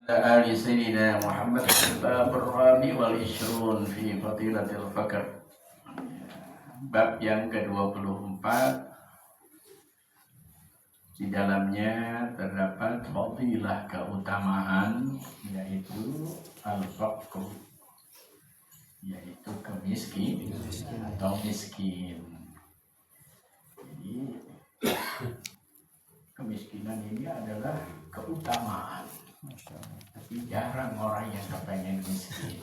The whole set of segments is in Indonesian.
آل سيدنا محمد الباب الرابع والعشرون في فضيلة الفقر. Bab yang ke-24, di dalamnya terdapat fadilah keutamaan, yaitu al-faqr, yaitu kemiskin atau miskin. Jadi kemiskinan ini adalah keutamaan. Tapi jarang orang yang kepengen miskin.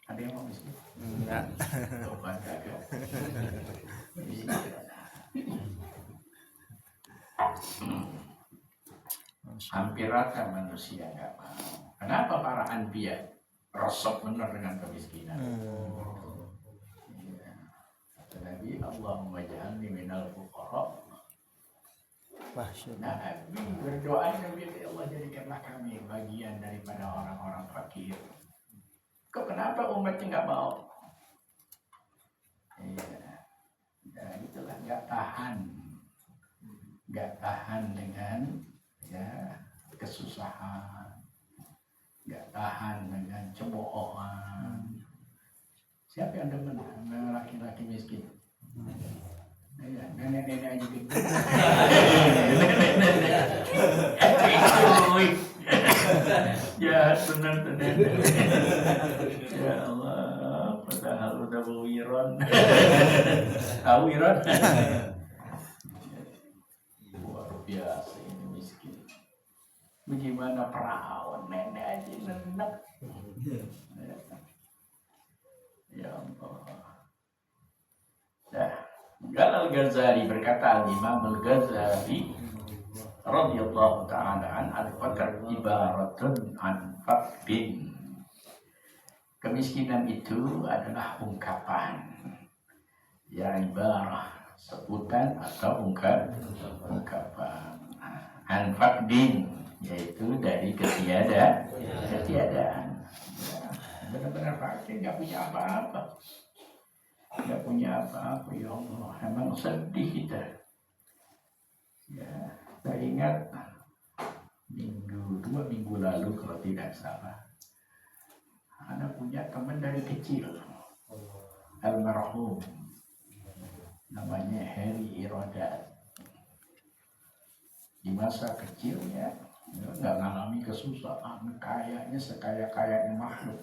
Ada yang mau miskin? Enggak. Coba enggak. Hampir rata manusia enggak mau. Kenapa para anbiya resep benar dengan kemiskinan? Nabi Allahumma ja'alni minal fuqara. Nah, Nabi berdoa, Nabi Allah jadikanlah kami bagian daripada orang-orang fakir. Kok kenapa umatnya nggak mau? Ya itulah, nggak tahan dengan kesusahan, nggak tahan dengan cemoohan. Siapa yang demen sama laki-laki miskin? Nenek-nenek aja gitu. Ya benar-benar. Ya Allah, padahal udah wiron. Tahu wiron? Luar biasa ini miskin. Bagaimana perawan nenek aja nenek. Ya Allah. Nah, Al-Ghazali berkata, Imam Al-Ghazali radhiyallahu ta'ala an al-faqr ibaratun an faqdin. Kemiskinan itu adalah ungkapan, ya ibarah, sebutan atau ungkapan. An faqdin, yaitu dari ketiadaan. Benar-benar fakir, nggak punya apa-apa. Nggak punya apa-apa, ya Allah. Emang sedih kita. Ya, saya ingat 2 minggu lalu kalau tidak salah, anak punya teman dari kecil, almarhum, namanya Heri Irodat. Di masa kecilnya nggak ngalami kesusahan, kayaknya sekaya-kayanya makhluk.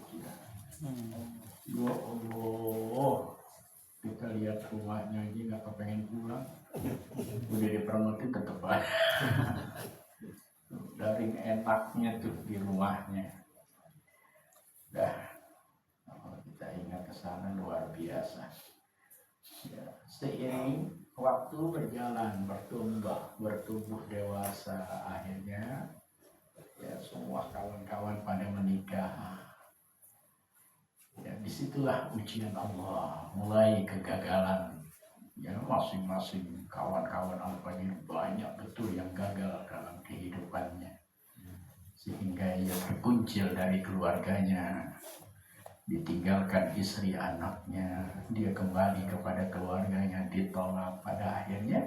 Ya Allah, kita lihat rumahnya aja nggak kepengen pulang. Udah dipermutin tetep aja. Dari enaknya tuh di rumahnya. Dah, kalau kita ingat ke sana luar biasa. Ya, seiring waktu berjalan, bertumbuh dewasa, akhirnya ya semua kawan-kawan pada menikah. Ya, disitulah ujian Allah, mulai kegagalan. Ya, masing-masing kawan-kawan Al-Faqir banyak betul yang gagal dalam kehidupannya, sehingga ia terkuncil dari keluarganya, ditinggalkan istri anaknya, dia kembali kepada keluarganya, ditolak. Pada akhirnya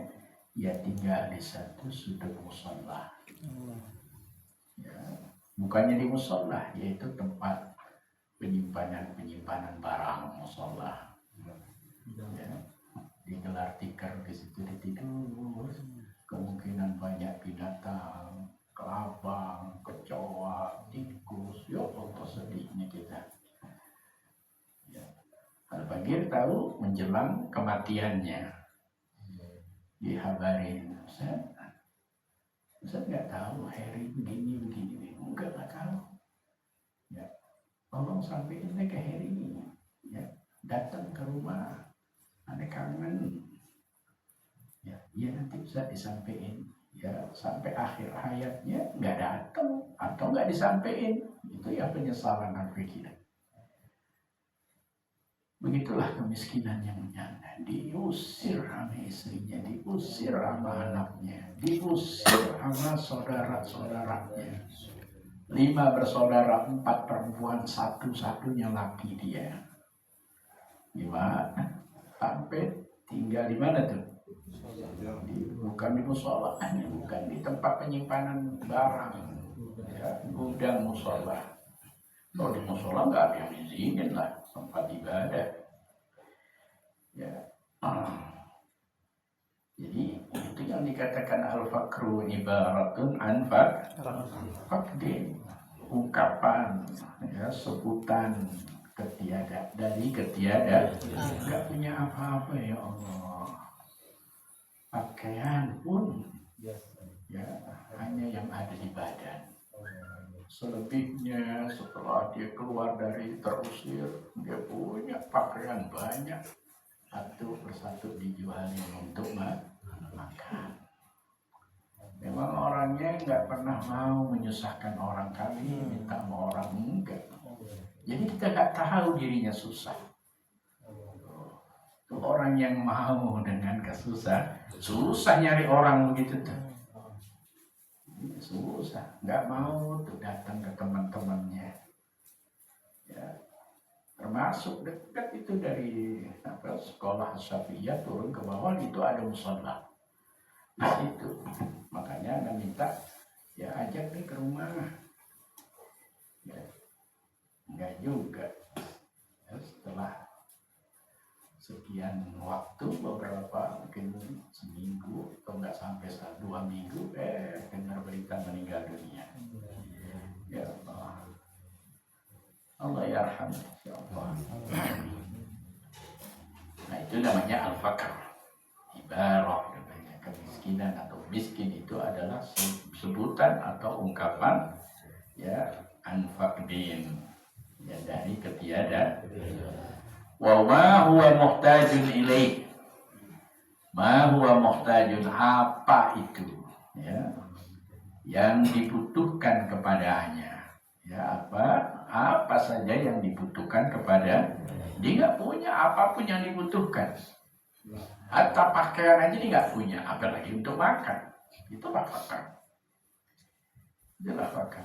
ia tinggal di satu sudut mushola. Ya, bukannya di mushola, yaitu tempat penyimpanan barang mushola. Ya, digelar tikar di situ, ditidur. Kemungkinan banyak binatang, kelabang, kecoa, tikus. Ya Allah, sedihnya kita. Ya. Al-Faqir tahu menjelang kematiannya, dihabarin, Ustaz nggak tahu Heri begini, enggak tahu. Ya, tolong sampaikan ke Heri, ya, datang ke rumah, ada kangen. Ya, nanti bisa disampaikan. Ya, sampai akhir hayatnya nggak datang atau nggak disampaikan, itu ya penyesalan Al-Faqir. Begitulah kemiskinan yang nyata. Diusir sama istrinya, diusir sama anaknya, diusir sama saudara-saudaranya. 5 bersaudara, 4 perempuan, satu-satunya laki dia. Gimana? Sampai tinggal di mana tuh? Bukan di musolahnya, bukan di tempat penyimpanan barang, ya, gudang musola. Kalau di musola nggak ada yang izinin lah, tempat ibadah. Ya, jadi itu yang dikatakan al-fakru ibaratun an fakdin, ungkapan, ya, sebutan dari ketiada, nggak punya apa-apa ya Allah. Pakaian pun ya hanya yang ada di badan. Selebihnya setelah dia keluar dari terusir, dia punya pakaian banyak, satu persatu dijualin untuk makan. Memang orangnya nggak pernah mau menyusahkan orang kali, minta sama orang enggak. Jadi kita nggak tahu dirinya susah. Itu orang yang mau dengan susah nyari orang begitu tuh. Susah, nggak mau tuh datang ke teman-temannya. Ya, termasuk dekat itu dari sekolah Syafi'iyah turun ke bawah itu ada musola di situ. Makanya Anda minta ya ajak nih ke rumah. Ya, enggak juga. Ya, setelah sekian waktu, beberapa mungkin seminggu atau enggak sampai 2 minggu, dengar berita meninggal dunia. Ya Allah, Allah yarham, ya Allah. Nah itu namanya al-fakr, ibarah, namanya kemiskinan atau miskin itu adalah sebutan atau ungkapan ya anfaqdin, ya dari ketiada. Wa ma huwa muhtajun ilaih, ma huwa muhtajun, apa itu ya yang dibutuhkan kepadanya, ya apa saja yang dibutuhkan kepada dia. Nggak punya apapun yang dibutuhkan, hatta pakaian aja dia nggak punya, apalagi untuk makan. Itulah fakir. Itulah fakir.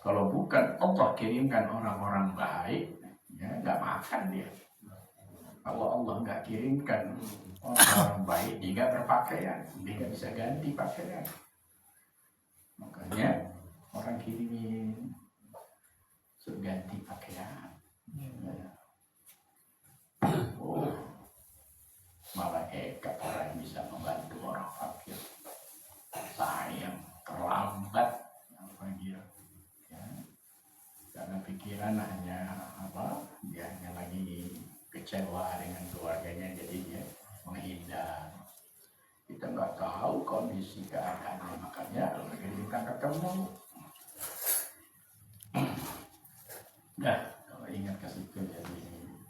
Kalau bukan Allah kirimkan orang-orang baik, ya nggak makan dia. Kalau Allah nggak kirimkan orang-orang baik, dia nggak berpakaian, dia nggak bisa ganti pakaian. Makanya orang kirimin ganti pakaian. Oh, malaikat orang yang bisa membantu orang fakir. Sayang terlambat ya. Karena pikiran hanya dia hanya lagi kecewa dengan keluarganya, jadi dia menghindar. Kita nggak tahu kondisi keadaannya, makanya kita ketemu. Nah, kalau ingat ke situ jadi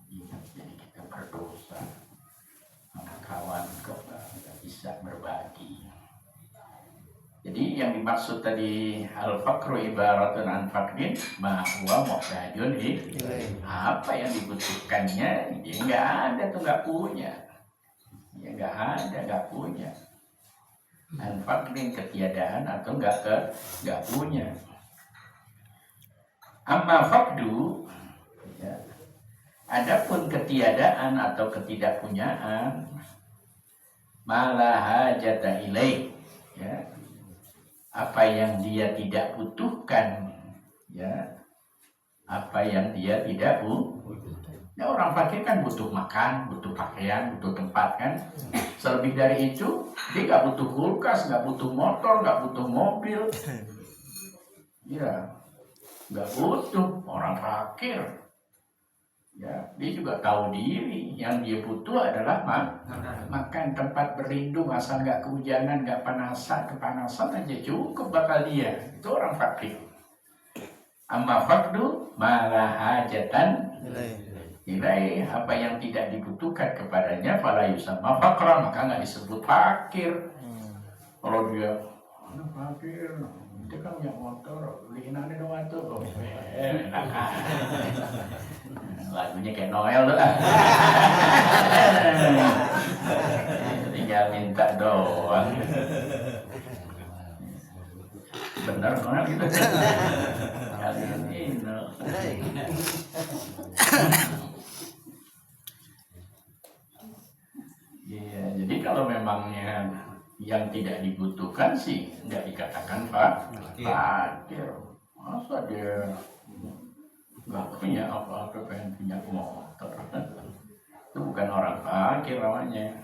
ingat, jadi kita berdosa sama kawan kok nggak bisa berbagi. Jadi yang dimaksud tadi al-fakru ibaratun an faqdin ma huwa muhtajun ilaih. Apa yang dibutuhkannya dia nggak ada tuh, nggak punya. Ya nggak ada, nggak punya. An faqdin ketiadaan atau nggak punya. Amma faqdu, ya, adapun ketiadaan atau ketidakpunyaan, malah hajata ilaih, ya, apa yang dia tidak butuhkan, ya, apa yang dia tidak butuhkan. Ya, orang fakir kan butuh makan, butuh pakaian, butuh tempat kan. Selebih dari itu dia nggak butuh kulkas, nggak butuh motor, nggak butuh mobil. Ya, nggak butuh. Orang fakir, ya, dia juga tahu diri. Yang dia butuh adalah makan, tempat berlindung, asal nggak kehujanan, nggak kepanasan aja cukup bakal dia. Itu orang fakir. Amma faqdu malah hajatan ilaih, apa yang tidak dibutuhkan kepadanya, fala yusamma faqra, maka nggak disebut fakir. Kalau dia fakir, dia kan punya motor, beliin aja dong atuh. Lagunya kayak Noel tuh. Tinggal minta doang. Bener Noel gitu. Kali ini yang tidak dibutuhkan sih nggak dikatakan fakir. Masa dia nggak punya apa-apa, pengen punya motor? Itu bukan orang fakir namanya.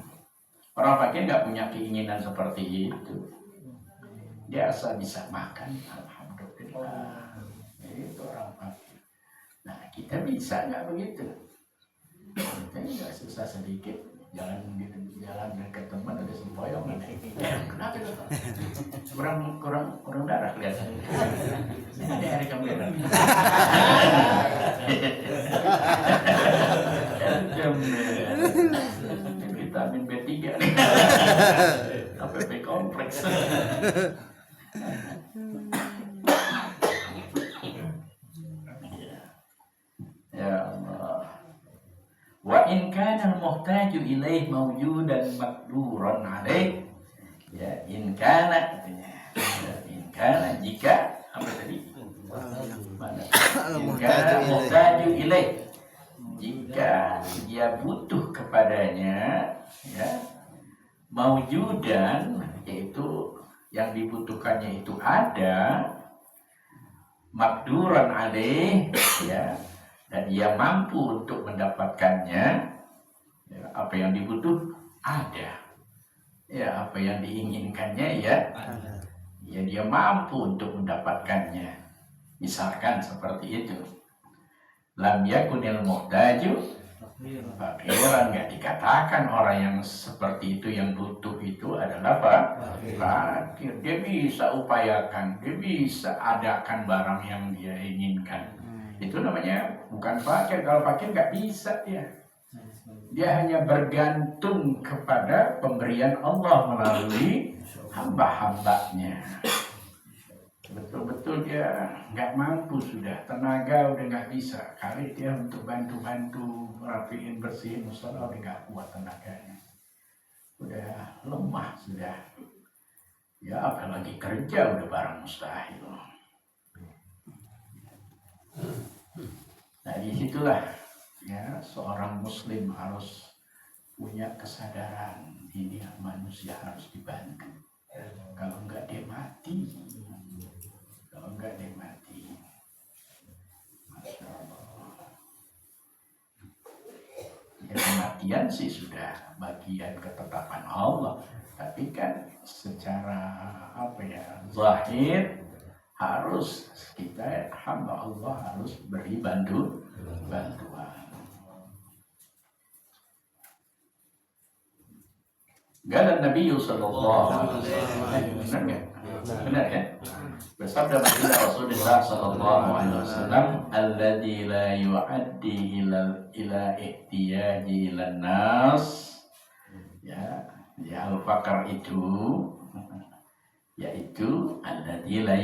Orang fakir nggak punya keinginan seperti itu. Dia asal bisa makan, alhamdulillah. Itu orang fakir. Nah, kita bisa nggak begitu? Kita nggak susah sedikit, jalan dekat teman ada sempoyong, kenapa itu? kurang darah kelihatan. Ini hari kamera. Vitamin B3 nih. APP kompleks. Ya Allah. Wa in kana al-muhtaju ilaih mawjudan maqduran alaih. Ya, in kana katanya. In kana jika apa tadi? In kana muhtaju ilaih. Jika dia butuh kepadanya, ya, mawjudan, yaitu yang dibutuhkannya itu ada, maqduran alaih, ya, dan dia mampu untuk mendapatkannya, ya, apa yang dibutuh ada, ya, apa yang diinginkannya ya dia mampu untuk mendapatkannya. Misalkan seperti itu, lam yakunil muhtaju fakiran, nggak dikatakan orang yang seperti itu, yang butuh itu adalah fakir. Dia bisa upayakan, dia bisa adakan barang yang dia inginkan. Itu namanya bukan fakir. Kalau fakir nggak bisa dia hanya bergantung kepada pemberian Allah melalui hamba-hambanya. Betul-betul dia nggak mampu, sudah tenaga udah nggak bisa, kali dia untuk bantu-bantu rapiin bersihin musola udah nggak kuat tenaganya, udah lemah sudah, ya apalagi kerja udah barang mustahil. Nah disitulah ya seorang muslim harus punya kesadaran, ini manusia harus dibantu, kalau enggak dia mati. Kalau enggak dia mati. Masya Allah. Ya, kematian sih sudah bagian ketetapan Allah. Tapi kan secara zahir harus kita hamba Allah harus beri bantuan. Qala Nabi sallallahu alaihi wasallam. Benar ya? Bersabda baginda Rasulullah sallallahu alaihi wasallam, alladzi la yu'addi ila ihtiyaji ilan nas. Ya al-faqr itu yaitu alladzi la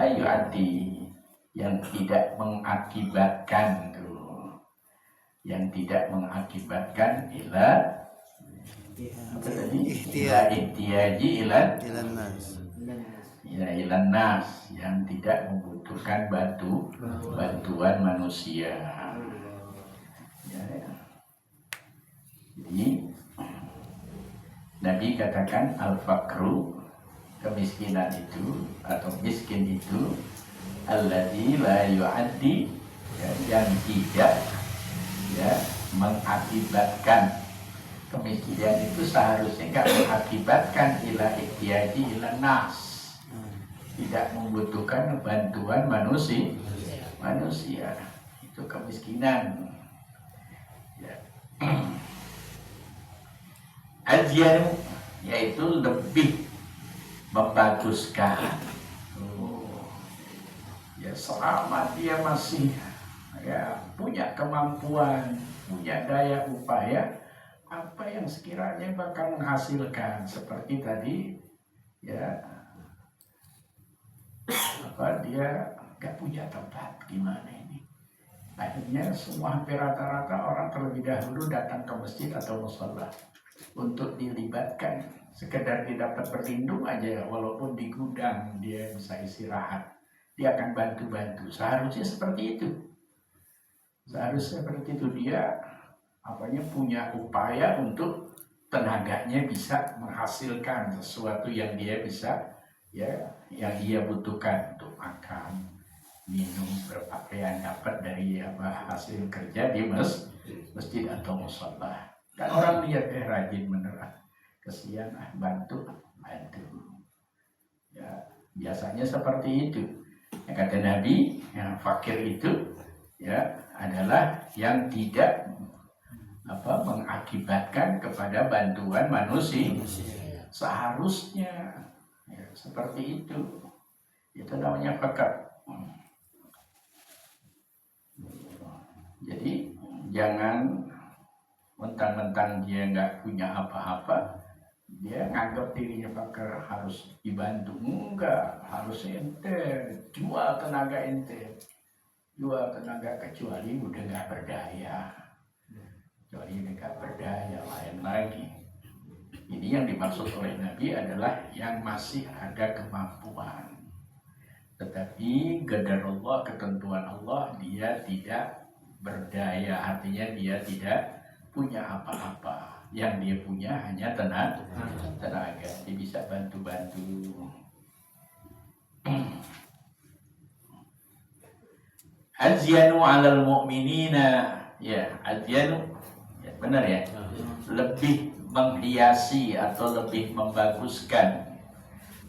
yu'addi, yang tidak mengakibatkan ila apa tadi? Ihtiyaji ilan nas. Ya, ilan nas, yang tidak membutuhkan bantuan manusia. Ya. Jadi Nabi katakan al-faqru, kemiskinan itu atau miskin itu, alladzi la yu'addi, yang tidak mengakibatkan. Kemiskinan itu seharusnya nggak mengakibatkan ila ihtiyaji ila nas, tidak membutuhkan bantuan manusia. Itu kemiskinan. Ya. Azyanu, yaitu lebih membaguskan. Ya selama dia masih punya kemampuan, punya daya upaya, apa yang sekiranya bakal menghasilkan, seperti tadi dia nggak punya tempat, gimana ini, akhirnya semua hampir rata-rata orang terlebih dahulu datang ke masjid atau mushola untuk dilibatkan, sekedar dia dapat berlindung aja, walaupun di gudang dia bisa istirahat, dia akan bantu-bantu. Seharusnya seperti itu, dia punya upaya untuk tenaganya bisa menghasilkan sesuatu yang dia bisa, ya, yang dia butuhkan untuk makan, minum, berpakaian, dapat dari apa hasil kerja di masjid atau musola. Dan orang lihat rajin beneran, kesian bantu. Ya, biasanya seperti itu. Ya, kata Nabi, yang fakir itu ya adalah yang tidak mengakibatkan kepada bantuan manusia. Seharusnya ya, seperti itu. Itu namanya fakir. Jadi jangan mentang-mentang dia nggak punya apa-apa, dia nganggap dirinya fakir harus dibantu. Enggak, harus ente jual tenaga ente, jual tenaga, kecuali udah nggak berdaya, lain lagi. Ini yang dimaksud oleh Nabi adalah yang masih ada kemampuan, tetapi qadarullah, ketentuan Allah, dia tidak berdaya, artinya dia tidak punya apa-apa. Yang dia punya hanya tenaga. Dia bisa bantu-bantu. Azyanu 'alal mu'minina, ya, azyanu, ya, benar ya, lebih menghiasi atau lebih membaguskan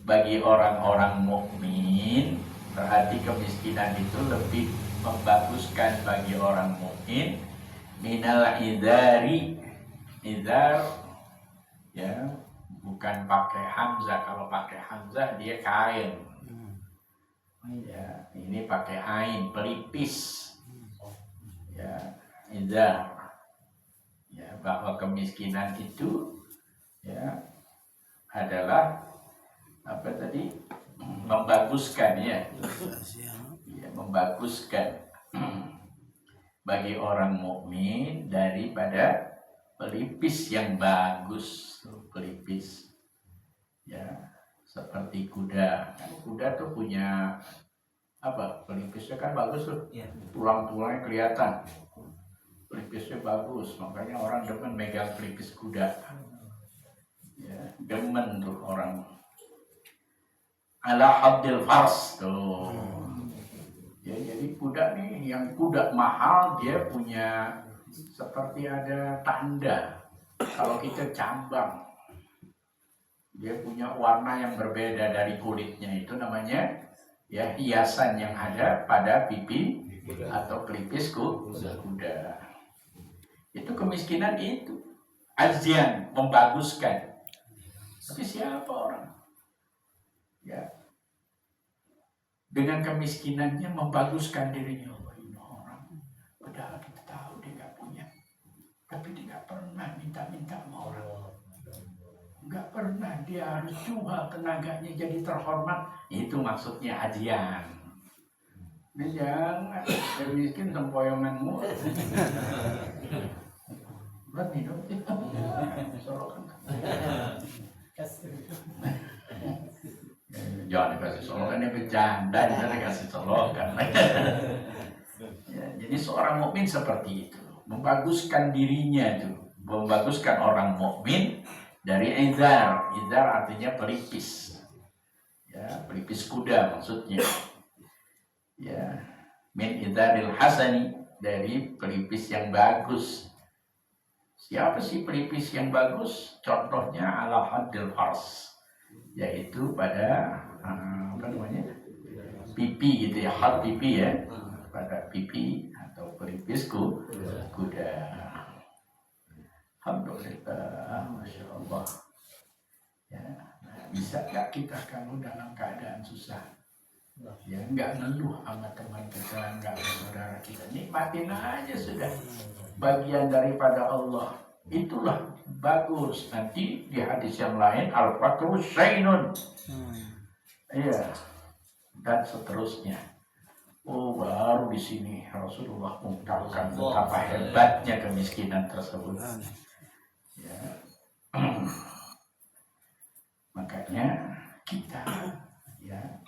bagi orang-orang mukmin. Berarti kemiskinan itu lebih membaguskan bagi orang mukmin minal idari. Idar, ya, bukan pakai hamzah. Kalau pakai hamzah dia kain. Ya, ini pakai ain, pelipis. Ya, idar. Ya, bahwa kemiskinan itu ya adalah apa tadi? Membaguskan, ya. Ya, membaguskan bagi orang mukmin daripada pelipis yang bagus. Pelipis, ya, seperti kuda. Kuda tuh punya apa? Pelipisnya kan bagus tuh, tulang-tulangnya kelihatan, pelipisnya bagus, makanya orang demen megang pelipis kuda. Ya, demen tuh orang. Ala haddil fars tuh. Ya, jadi kuda nih, yang kuda mahal dia punya seperti ada tanda. Kalau kita cambang, dia punya warna yang berbeda dari kulitnya, itu namanya ya hiasan yang ada pada pipi atau pelipis kuda. Itu kemiskinan itu. Azyan, membaguskan. Tapi siapa orang? Ya, dengan kemiskinannya membaguskan dirinya. Ini orang, padahal kita tahu dia nggak punya, tapi dia nggak pernah minta-minta sama orang. Nggak pernah dia harus jual tenaganya jadi terhormat. Itu maksudnya ajian. Ini jangan, dia miskin sempoyonganmu. Buat minum, sorokan. Jangan dikasih solokan, dia bercanda, jangan dikasih solokan. Ya, jadi seorang mukmin seperti itu, membaguskan dirinya itu, membaguskan orang mukmin dari izar. Izar artinya pelipis, ya, pelipis kuda maksudnya. Ya, min izaril hasani, dari pelipis yang bagus. Siapa sih pelipis yang bagus? Contohnya ala haddil fars, yaitu pada apa namanya, pipi gitu ya, had pipi ya, pada pipi atau pelipis kuda. Alhamdulillah, masya Allah. Ya, bisa nggak kita kalau dalam keadaan susah, ya nggak ngeluh sama teman kita, nggak sama saudara kita, nikmatin aja sudah, bagian daripada Allah. Itulah bagus. Nanti di hadis yang lain, al-fakru syainun, iya, dan seterusnya. Oh, baru di sini Rasulullah mengungkapkan betapa hebatnya kemiskinan tersebut. Ya. Makanya kita, ya,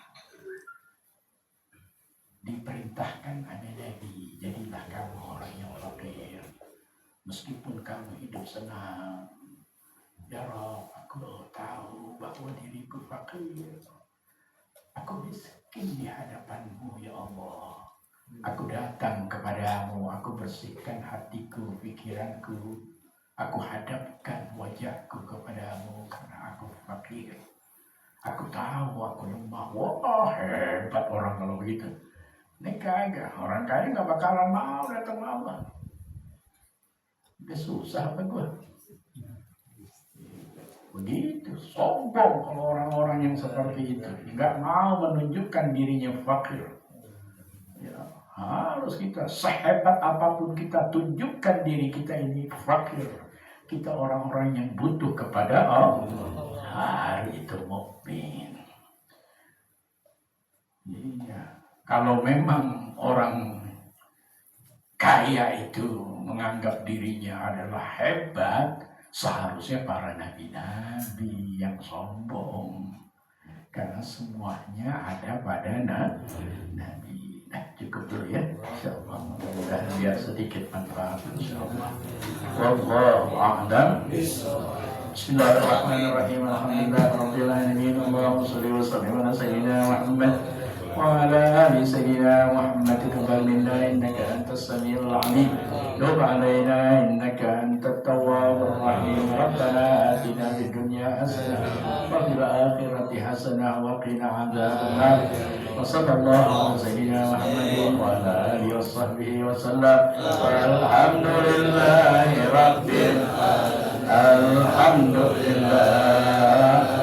diperintahkan ada Nabi, jadilah kamu orang yang fakir. Meskipun kamu hidup senang, Ya Rob, aku tahu bahwa diriku fakir. Aku miskin di hadapan-Mu, ya Allah. Aku datang kepadamu, aku bersihkan hatiku, pikiranku. Aku hadapkan wajahku kepadamu karena aku fakir. Aku tahu aku lemah. Wah, hebat orang kalau begitu. Ini kagak, orang kaya gak bakalan mau datang Allah. Udah susah apa gue? Begitu, sombong kalau orang-orang yang seperti itu. Gak mau menunjukkan dirinya fakir. Ya, harus kita sehebat apapun kita tunjukkan diri kita ini fakir. Kita orang-orang yang butuh kepada Allah. Hari itu mukmin. Iya. Kalau memang orang kaya itu menganggap dirinya adalah hebat, seharusnya para nabi-nabi yang sombong. Karena semuanya ada pada nabi. Cukup dulu ya, insyaallah. Mudah-mudahan biar sedikit manfaat, insyaallah. Wallahu a'lam. Bismillahirrahmanirrahim. Alhamdulillahirabbil alamin. Allahumma shalli wa sallim ala sayyidina Muhammad wa ala ali sayyidina Muhammad. Taqabbal minna innaka antas samiul alim. Tub alaina innaka antat tawwabur rahim. Rabbana atina fid dunya hasanah wa fil akhirati hasanah wa qina adzabannar. Wa sallallahu ala sayyidina Muhammad wa ala alihi wa sahbihi wa sallam. Alhamdulillahi rabbil alamin. Alhamdulillah.